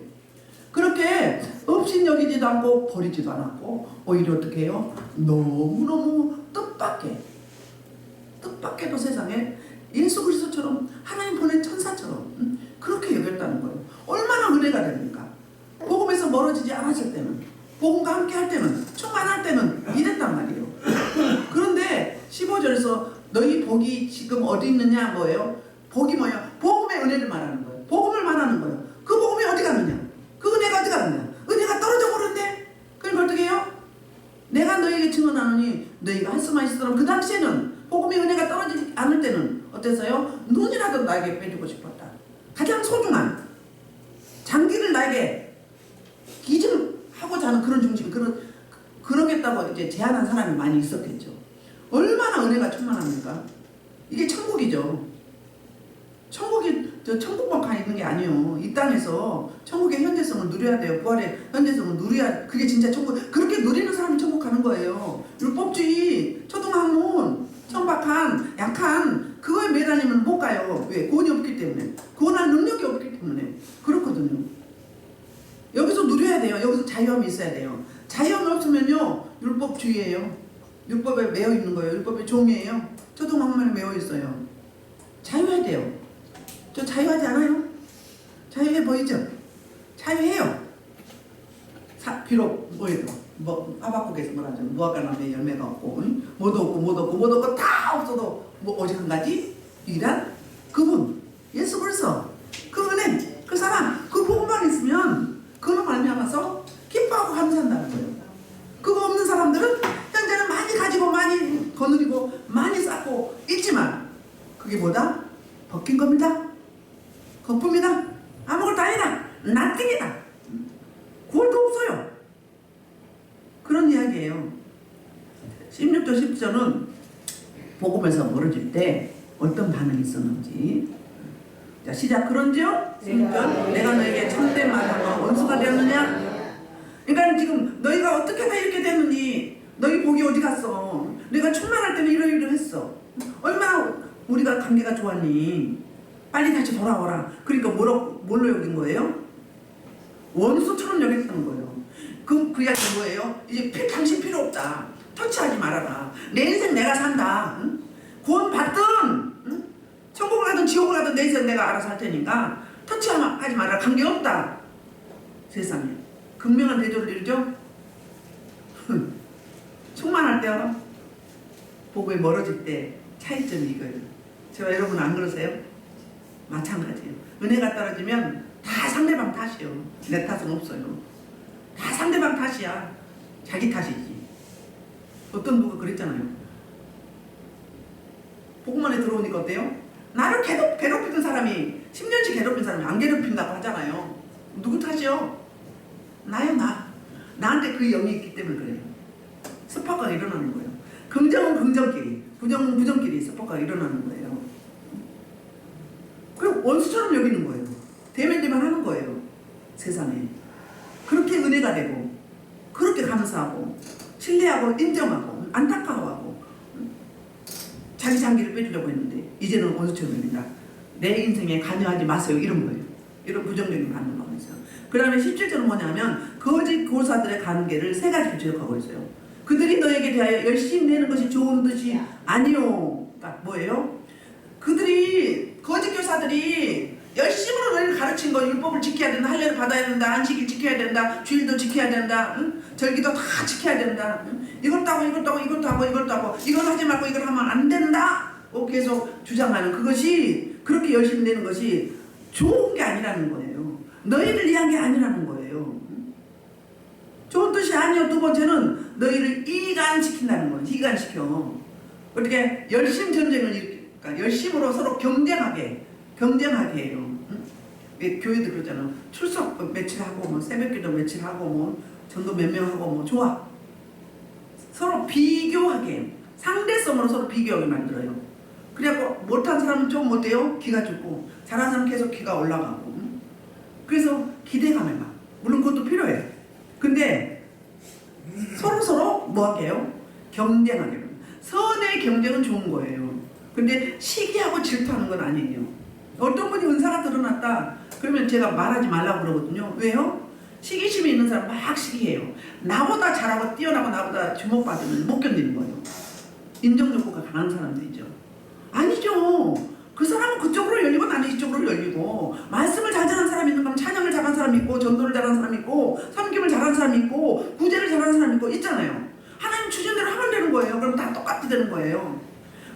그렇게 업신여기지도 않고 버리지도 않았고 오히려 어떻게 해요? 너무너무 뜻밖에도 세상에 예수 그리스도처럼 하나님 보낸 천사처럼 그렇게 여겼다는 거예요. 얼마나 은혜가 됩니까? 복음에서 멀어지지 않았을 때는, 복음과 함께 할 때는, 충만할 때는 이랬단 말이에요. 그런데 15절에서 너희 복이 지금 어디 있느냐 뭐예요? 복이 뭐예요? 복음의 은혜를 말하는 거예요. 복음을 말하는 거예요. 그 복음이 어디 갔느냐? 그 은혜가 어디 갔느냐? 은혜가 떨어져 버렸는데? 그럼 어떻게 해요? 내가 너희에게 증언하노니 너희가 할 수만 있으도록. 그 당시에는 복음의 은혜가 떨어지지 않을 때는 어땠어요? 눈이라도 나에게 빼주고 싶었다. 가장 소중한 장기를 나에게 기증하고자 하는 그런 중심, 그러겠다고 이제 제안한 사람이 많이 있었겠죠. 얼마나 은혜가 충만합니까? 이게 천국이죠. 천국만 가 있는 게 아니에요. 이 땅에서 천국의 현재성을 누려야 돼요. 부활의 현재성을 누려야, 그게 진짜 천국. 그렇게 누리는 사람이 천국 가는 거예요. 율법주의, 초등학문, 천박한, 약한, 그거에 매달리면 못 가요. 왜? 구원이 없기 때문에. 구원할 능력이 없기 때문에. 그렇거든요. 여기서 누려야 돼요. 여기서 자유함이 있어야 돼요. 자유함이 없으면요, 율법주의예요. 율법에 매여 있는 거예요. 율법의 종이에요. 초등학문에 매여 있어요. 자유해야 돼요. 저 자유하지 않아요? 자유해 보이죠? 자유해요. 비록 하박국에서 뭐라죠? 무화과나무에 열매가 없고, 못 얻고 다 없어도 오직 한 가지 유일한 그분, 예수 그리스도, 그 은혜, 그 사랑, 그 복음만 있으면 그로 말미암아서 기뻐하고 감사한다는 거예요. 그거 없는 사람들은 현재는 많이 가지고 많이 거느리고 많이 쌓고 있지만 그게 뭐다? 벗긴 겁니다. 거품이다. 아무것도 아니다. 나띵이다. 구원도 없어요. 그런 이야기예요. 16절 17절은 복음에서 멀어질 때 어떤 반응이 있었는지. 자, 시작. 그런지요? 16절 내가 너에게 참된 말하며 원수가 되었느냐? 그러니까 지금 너희가 어떻게 다 이렇게 됐느니, 너희 복이 어디 갔어? 내가 충만할 때는 이러이러했어. 얼마나 우리가 관계가 좋았니? 빨리 다시 돌아오라. 그러니까 뭘로 여긴 거예요? 원수처럼 여겼다는 거예요. 그 이야기 뭐예요? 이제 당신 필요 없다. 터치하지 말아라. 내 인생 내가 산다. 응? 구원 받든 응? 천국을 가든 지옥을 가든 내 인생 내가 알아서 할 테니까 터치하지 말아라. 관계없다. 세상에 극명한 대조를 이루죠. 충만할 때 알아? 복음에 멀어질 때 차이점이 이거예요. 제가 여러분 안 그러세요? 마찬가지예요. 은혜가 떨어지면 다 상대방 탓이에요. 내 탓은 없어요. 다 상대방 탓이야. 자기 탓이지. 어떤 누가 그랬잖아요. 복음 안에 들어오니까 어때요? 나를 괴롭히던 사람이 10년씩 괴롭힌 사람이 안 괴롭힌다고 하잖아요. 누구 탓이요? 나요, 나. 나한테 그 영이 있기 때문에 그래요. 스파크가 일어나는 거예요. 긍정은 긍정끼리, 부정은 부정끼리 스파크가 일어나는 거예요. 그리고 원수처럼 여기는 거예요. 대면대면 하는 거예요. 세상에. 그렇게 은혜가 되고, 그렇게 감사하고, 신뢰하고, 인정하고, 안타까워하고, 자기 장기를 빼주려고 했는데, 이제는 원수처럼 여긴다. 내 인생에 관여하지 마세요. 이런 거예요. 이런 부정적인 반응을 하면서. 그 다음에 17절은 뭐냐면, 거짓 교사들의 관계를 세 가지로 지적하고 있어요. 그들이 너에게 대하여 열심히 내는 것이 좋은 뜻이 아니요. 그러니까 뭐예요? 그들이, 거짓 교사들이 열심으로 너희를 가르친 거, 율법을 지켜야 된다, 할례를 받아야 된다, 안식일 지켜야 된다, 주일도 지켜야 된다, 응? 절기도 다 지켜야 된다, 응? 이것도 하고 이것도 하고 이것도 하고 이것도 하고 이건 하지 말고 이걸 하면 안 된다 계속 주장하는 그것이, 그렇게 열심히 내는 것이 좋은 게 아니라는 거예요. 너희를 위한 게 아니라는 거예요. 좋은 뜻이 아니요. 두 번째는 너희를 이간시킨다는 거예요. 이간시켜. 어떻게 열심 전쟁을 일으키니까, 그러니까 열심으로 서로 경쟁하게 해요. 응? 왜 교회도 그러잖아. 출석 며칠 하고, 뭐 새벽기도 며칠 하고, 뭐 전도 몇 명 하고, 뭐 좋아. 서로 비교하게, 상대성으로 서로 비교하게 만들어요. 그래갖고 못한 사람은 좀 못해요. 기가 죽고, 잘한 사람은 계속 기가 올라가고. 응? 그래서 기대감에 막. 물론 그것도 필요해. 근데 서로 뭐 하게 해요? 경쟁하게 해요. 선의 경쟁은 좋은 거예요. 근데 시기하고 질투하는 건 아니에요. 어떤 분이 은사가 드러났다 그러면 제가 말하지 말라고 그러거든요. 왜요? 시기심이 있는 사람 막 시기해요. 나보다 잘하고 뛰어나고 나보다 주목받으면 못 견디는 거예요. 인정욕구가 강한 사람들이죠. 아니죠. 그 사람은 그쪽으로 열리고 나는 이쪽으로 열리고, 말씀을 잘 잘하는 사람이 있는 거면 찬양을 잘하는 사람이 있고, 전도를 잘하는 사람이 있고, 섬김을 잘하는 사람이 있고, 구제를 잘하는 사람이 있고 있잖아요. 하나님 주신 대로 하면 되는 거예요. 그럼 다 똑같이 되는 거예요.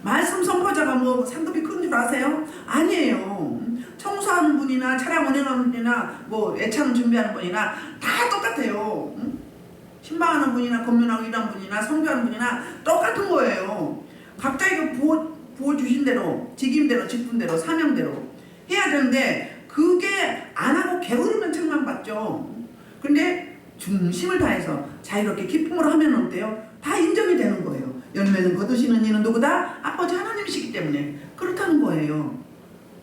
말씀 선포자가 뭐 상급이 큰 줄 아세요? 아니에요. 청소하는 분이나 차량 운행하는 분이나 뭐 애창 준비하는 분이나 다 똑같아요. 신방하는 분이나 검문하고 일하는 분이나 성교하는 분이나 똑같은 거예요. 각자에게 부어 주신 대로, 직임대로, 직분대로, 사명대로 해야 되는데, 그게 안 하고 게으르면 책망받죠. 근데 중심을 다해서 자유롭게 기쁨으로 하면 어때요? 다 인정이 되는 거예요. 열매는 거두시는 이는 누구다? 아버지 하나님이시기 때문에 그렇다는 거예요.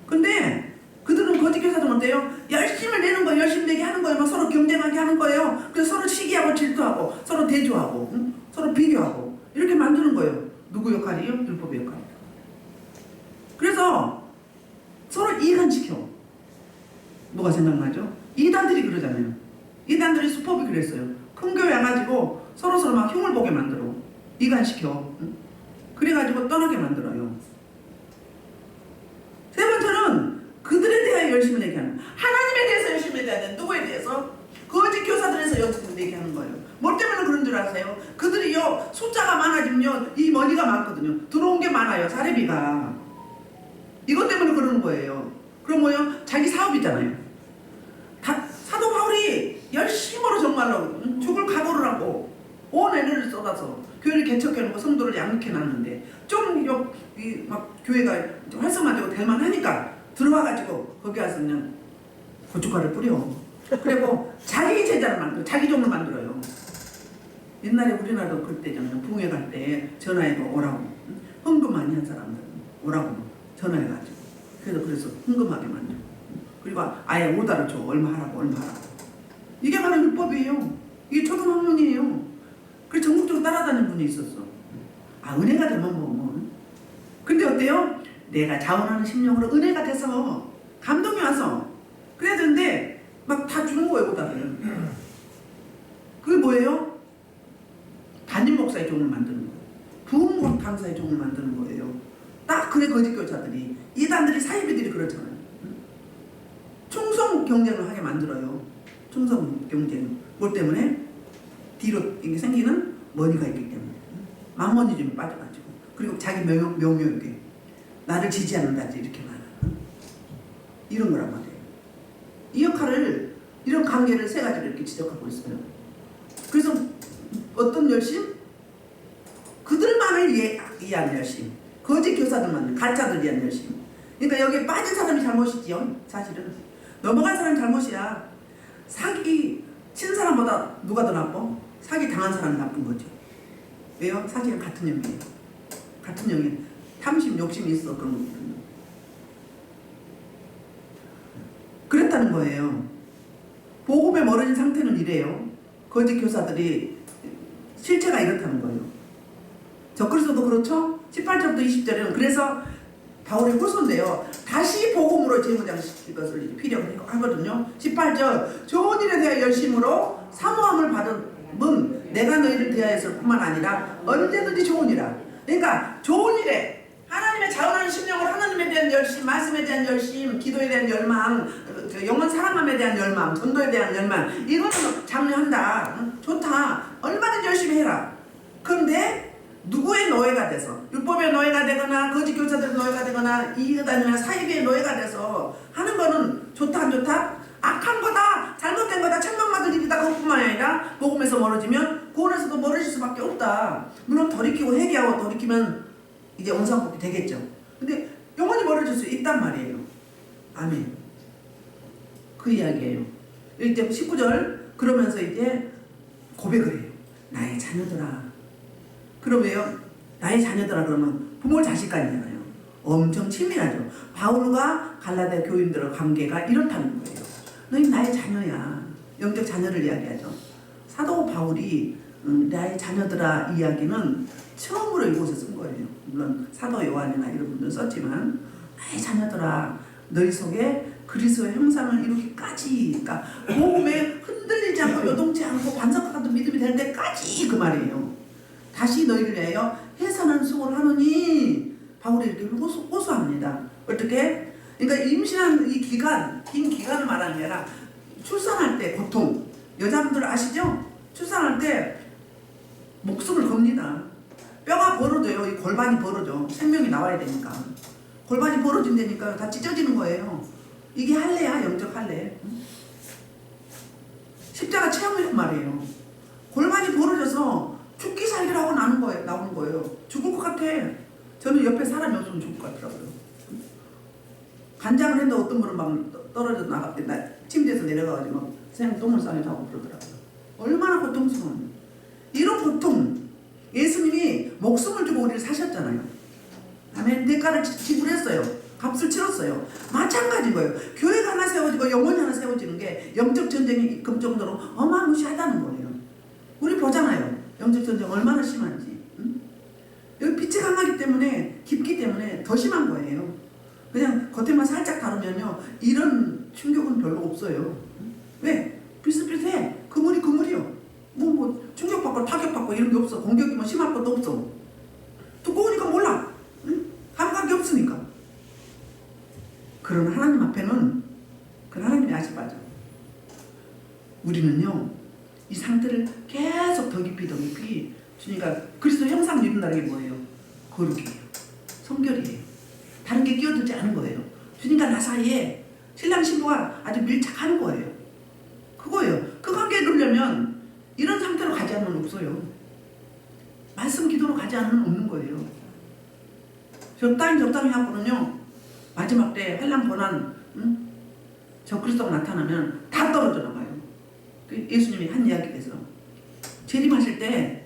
근데 그들은 거짓 교사들은 어때요? 열심을 내는 거예요. 열심히 내게 하는 거예요. 막 서로 경쟁하게 하는 거예요. 그래서 서로 시기하고 질투하고, 서로 대조하고, 응? 서로 비교하고, 이렇게 만드는 거예요. 누구 역할이에요? 율법의 역할. 그래서 서로 이간시켜. 뭐가 생각나죠? 이단들이 그러잖아요. 이단들이 수법이 그랬어요. 큰 교회 와가지고 서로 막 흉을 보게 만들어. 이간시켜. 응? 그래가지고 떠나게 만들어요. 세 번째는 그들에 대하여 열심히 얘기하는, 하나님에 대해서 열심히 얘기해야 돼. 누구에 대해서? 거짓 교사들에서 열심히 얘기하는 거예요. 뭐 때문에 그런 줄 아세요? 그들이요, 숫자가 많아지면요, 이 머니가 많거든요. 들어온 게 많아요. 사례비가. 이것 때문에 그러는 거예요. 그럼 뭐요? 자기 사업이잖아요. 사도 바울이 열심으로 정말로 죽을 각오를 하고 온 에너지를 쏟아서 교회를 개척해놓고 성도를 양육해놨는데, 좀 막 교회가 활성화되고 될만하니까 들어와가지고 거기 와서 그냥 고춧가루 뿌려. 그리고 자기 제자를 만들어, 자기 종을 만들어요. 옛날에 우리나라도 그때잖아요. 붕괴 갈 때 전화해서 오라고, 헌금 많이 한 사람들 오라고 전화해가지고, 그래서 헌금하게 만들고, 그리고 아예 오다를 줘. 얼마 하라고. 이게 바로 율법이에요. 이게 초등학년이에요. 그래서 전국적으로 따라다니는 분이 있었어. 아, 은혜가 되면 뭐. 근데 어때요? 내가 자원하는 심령으로 은혜가 돼서 감동이 와서 그래야 되는데 막 다 주는 거예요, 오다를. 그게 뭐예요? 담임 목사의 종을 만드는 거예요. 부흥 강사의 종을 만드는 거예요. 딱 그래, 거짓 교사들이, 이단들이, 사이비들이 그렇잖아요. 충성 경쟁을 하게 만들어요. 충성 경쟁. 뭐 때문에? 뒤로 이게 생기는 머니가 있기 때문에. 만머니즘에 빠져가지고. 그리고 자기 명예욕에 나를 지지하는다지 이렇게 말하는 이런 거란 말이에요. 이 역할을 이런 관계를 세 가지로 이렇게 지적하고 있어요. 그래서 어떤 열심? 그들만을 위한 열심, 거짓 교사들만, 가짜들 위한 열심. 그러니까 여기에 빠진 사람이 잘못이지요. 사실은 넘어간 사람이 잘못이야. 사기 친 사람보다 누가 더 나빠? 사기 당한 사람이 나쁜 거죠. 왜요? 사실은 같은 영이에요. 같은 영이에요. 탐심, 욕심이 있어 그런 거거든요. 그랬다는 거예요. 복음에 멀어진 상태는 이래요. 거짓 교사들이 실체가 이렇다는 거예요. 적그리스도도 그렇죠? 18절부터 20절에는 그래서 바울의 후손인데요. 다시 복음으로 재무장시킬 것을 필요하거든요. 18절 좋은 일에 대해 열심으로 사모함을 받은 내가 너희를 대하였을 뿐만 아니라 언제든지 좋은 일이라. 그러니까 좋은 일에 하나님의 자원하는 심령을 하나님에 대한 열심, 말씀에 대한 열심, 기도에 대한 열망, 영원 사랑함에 대한 열망, 전도에 대한 열망 이거는 장려한다. 좋다. 얼마든지 열심히 해라. 그런데 누구의 노예가 돼서 율법의 노예가 되거나 거짓 교사들의 노예가 되거나 이익다니나 사익의 노예가 돼서 하는 거는 좋다 안 좋다? 악한 거다, 잘못된 거다, 천명받을 일이다 그것뿐만 아니라 복음에서 멀어지면 구원에서도 멀어질 수밖에 없다. 물론 돌이키고 회개하고 돌이키면 이제 원상복귀 되겠죠. 근데 영원히 멀어질 수 있단 말이에요. 아멘. 그 이야기예요. 이제 19절 그러면서 이제 고백을 해요. 나의 자녀들아. 그러면요, 나의 자녀들아 그러면 부모 자식간이잖아요. 엄청 친밀하죠. 바울과 갈라디아 교인들의 관계가 이렇다는 거예요. 너희 나의 자녀야. 영적 자녀를 이야기하죠. 사도 바울이 나의 자녀들아 이야기는 처음으로 이곳에 쓴 거예요. 물론 사도 요한이나 이런 분들 썼지만 나의 자녀들아 너희 속에 그리스도의 형상을 이루기까지, 그러니까 복음에 흔들리지 않고 요동치 않고 반석과 같은 믿음이 될 때까지 그 말이에요. 다시 너희를 위하여 해산한 수고를 하노니 바울이 이렇게 호소합니다. 어떻게? 그러니까 임신한 이 기간, 긴 기간을 말하는 게 아니라 출산할 때 고통, 여자분들 아시죠? 출산할 때 목숨을 겁니다. 뼈가 벌어져요. 이 골반이 벌어져. 생명이 나와야 되니까. 골반이 벌어진다니까 다 찢어지는 거예요. 이게 할례야, 영적 할례. 십자가 체험이란 말이에요. 골반이 벌어져서 죽기 살기라고 나오는 거예요. 죽을 것 같아. 저는 옆에 사람이 없으면 죽을 것 같더라고요. 간장을 했는데 어떤 분은 막 떨어져 침대에서 내려가가지고 막 그냥 똥을 싸면서 하고 그러더라고요. 얼마나 고통스러운. 이런 고통. 예수님이 목숨을 주고 우리를 사셨잖아요. 아멘. 대가를 지불했어요. 값을 치렀어요. 마찬가지인 거예요. 교회가 하나 세워지고 영혼이 하나 세워지는 게 영적 전쟁이 그 정도로 어마무시하다는 거예요. 우리 보잖아요. 영적 전쟁 얼마나 심한지. 응? 여기 빛이 강하기 때문에 깊기 때문에 더 심한 거예요. 그냥 겉에만 살짝 다루면요 이런 충격은 별로 없어요. 응? 왜? 비슷비슷해. 그물이요. 뭐 충격받고 타격받고 이런 게 없어. 공격이 뭐 심할 것도 없어. 두꺼우니까 몰라. 응? 감각이 없으니까. 그런 하나님 앞에는 그 하나님이 아시바죠. 우리는요 이 상태를 계속 더 깊이 주니까 그리스도 형상 이룬다는 게 뭐예요? 거룩이에요. 성결이에요. 다른 게 끼어들지 않은 거예요. 주님과 나 사이에 신랑 신부가 아주 밀착하는 거예요. 그거예요. 그 관계에 이루려면 이런 상태로 가지 않으면 없어요. 말씀 기도로 가지 않으면 없는 거예요. 적당히 하고는요 마지막 때 환난 고난 저 그리스도가 나타나면 다 떨어져 나가요. 예수님이 한 이야기에서 재림하실 때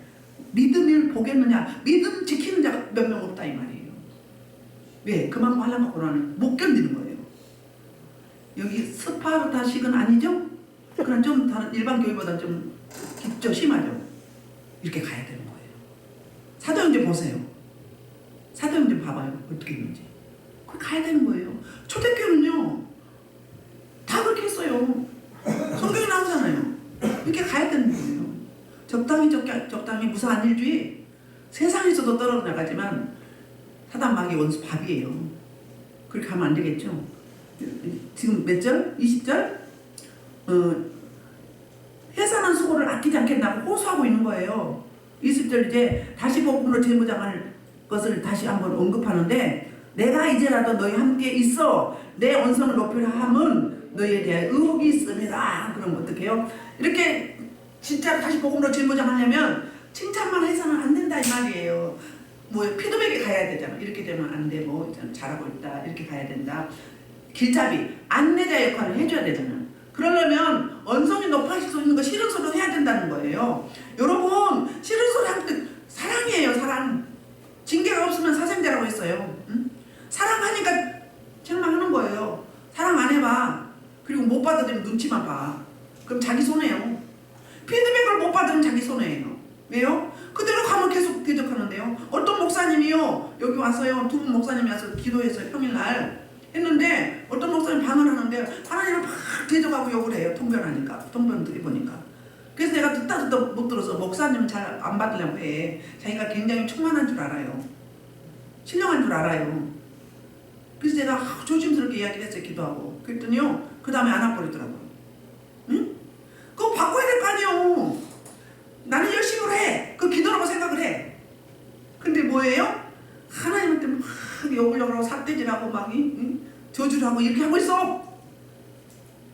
믿음을 보겠느냐, 믿음 지키는 자가 몇 명 없다 이 말이에요. 왜? 그만큼 환난과 고난을 못 견디는 거예요. 여기 스파르타식은 아니죠? 그런 좀 다른 일반 교회보다 좀 깊죠, 심하죠. 이렇게 가야 되는 거예요. 사도행전 보세요. 사도행전 봐봐요. 어떻게 있는지. 그 가야 되는 거예요. 초대교회는요 다 그렇게 했어요. 성경에 나오잖아요. 이렇게 가야 되는 거예요. 적당히 무사한 일주의 세상에서도 떨어져 나가지만 사단 마귀 원수 밥이에요. 그렇게 가면 안 되겠죠. 지금 몇 절? 20절? 해산한 수고를 아끼지 않겠다고 호소하고 있는 거예요. 20절 이제 다시 복음으로 재무장을 것을 다시 한번 언급하는데, 내가 이제라도 너희 함께 있어 내 언성을 높이려 함은 너희에 대한 의혹이 있음이라. 그럼 어떻게 해요? 이렇게 진짜 다시 복음으로 재무장하려면 칭찬만 해서는 안 된다 이 말이에요. 뭐 피드백이 가야 되잖아. 이렇게 되면 안 되고 잘하고 있다 이렇게 가야 된다. 길잡이 안내자 역할을 해줘야 되잖아. 그러려면 언성이 높아질 수 있는 거 싫은 소리 해야 된다는 거예요. 여러분, 싫은 소리 할 때 사랑이에요. 사랑. 징계가 없으면 사생자라고 했어요. 응? 사랑하니까 책망하는 거예요. 사랑 안 해봐. 그리고 못 받아들이면 눈치만 봐. 그럼 자기 손해요. 피드백을 못 받으면 자기 손해예요. 왜요? 그대로 가면 계속 대적하는데요. 어떤 목사님이요, 여기 와서요, 두 분 목사님이 와서 기도했어요. 평일날 했는데 어떤 목사님 방을 하는데 하나님을 막 대적하고 욕을 해요. 통변하니까, 통변 들이보니까. 그래서 내가 듣다 못 들어서 목사님은 잘 안 받으려고 해. 자기가 굉장히 충만한 줄 알아요. 신령한 줄 알아요. 그래서 내가 조심스럽게 이야기를 했어요. 기도하고. 그랬더니요, 그 다음에 안 와버리더라고요. 응? 그거 바꿔야 될 거 아니에요. 나는 열심히 해. 그 기도라고 생각을 해. 근데 뭐예요? 하나님한테 막 욕을 하고 삿대질하고 막 저주를 하고 이렇게 하고 있어.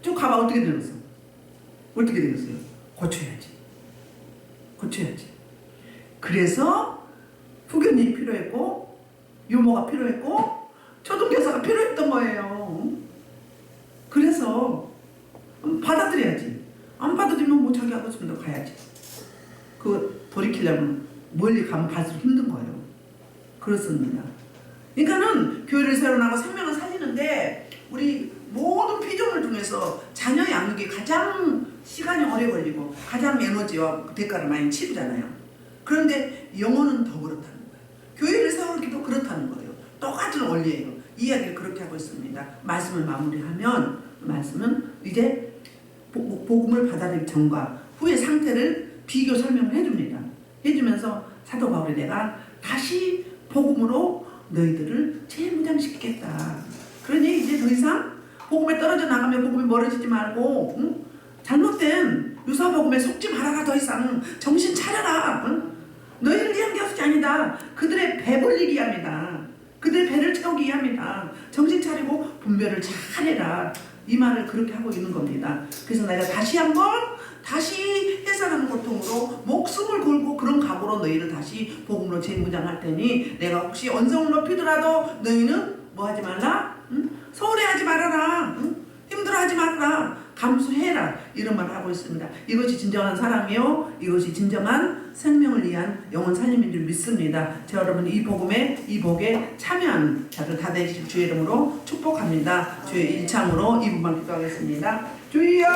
쭉 가봐. 어떻게 되겠어? 어떻게 되겠어요? 고쳐야지. 고쳐야지. 그래서 후견이 필요했고 유모가 필요했고 초등교사가 필요했던 거예요. 그래서 받아들여야지. 안 받아들이면 뭐 자기 하고 싶은 데 가야지. 그 돌이키려면 멀리 가면 갈수록 힘든 거예요. 그렇습니다. 그러니까는 교회를 세워나가고 생명을 살리는데 우리 모든 피조물 중에서 자녀 양육이 가장 시간이 오래 걸리고 가장 에너지와 대가를 많이 치르잖아요. 그런데 영혼은 더 그렇다는 거예요. 교회를 세우기도 그렇다는 거예요. 똑같은 원리예요. 이야기를 그렇게 하고 있습니다. 말씀을 마무리하면, 말씀은 이제 복음을 받아들이기 전과 후의 상태를 비교 설명을 해줍니다. 해주면서 사도 바울이 내가 다시 복음으로 너희들을 재무장시키겠다. 그러니 이제 더 이상 복음에 떨어져 나가면 복음이 멀어지지 말고, 응? 잘못된 유사복음에 속지 말아라. 더 이상 정신 차려라. 응? 너희를 위한 것이 아니다. 그들의 배 벌리기 위함이다. 그들의 배를 채우기 위함이다. 정신 차리고 분별을 잘해라. 이 말을 그렇게 하고 있는 겁니다. 그래서 내가 다시 한번 다시 해산하는 고통으로 목숨을 걸고 그런 각오로 너희를 다시 복음으로 재무장할 테니 내가 혹시 언성을 높이더라도 너희는 뭐 하지 말라? 응? 소홀해하지 말아라. 응? 힘들어하지 말아라. 감수해라. 이런 말을 하고 있습니다. 이것이 진정한 사랑이요, 이것이 진정한 생명을 위한 영혼 살림인 줄 믿습니다. 저 여러분 이 복음에, 이 복에 참여하는 자들 다 되실 주의 이름으로 축복합니다. 주의 일창으로 이 부분 기도하겠습니다. 주여!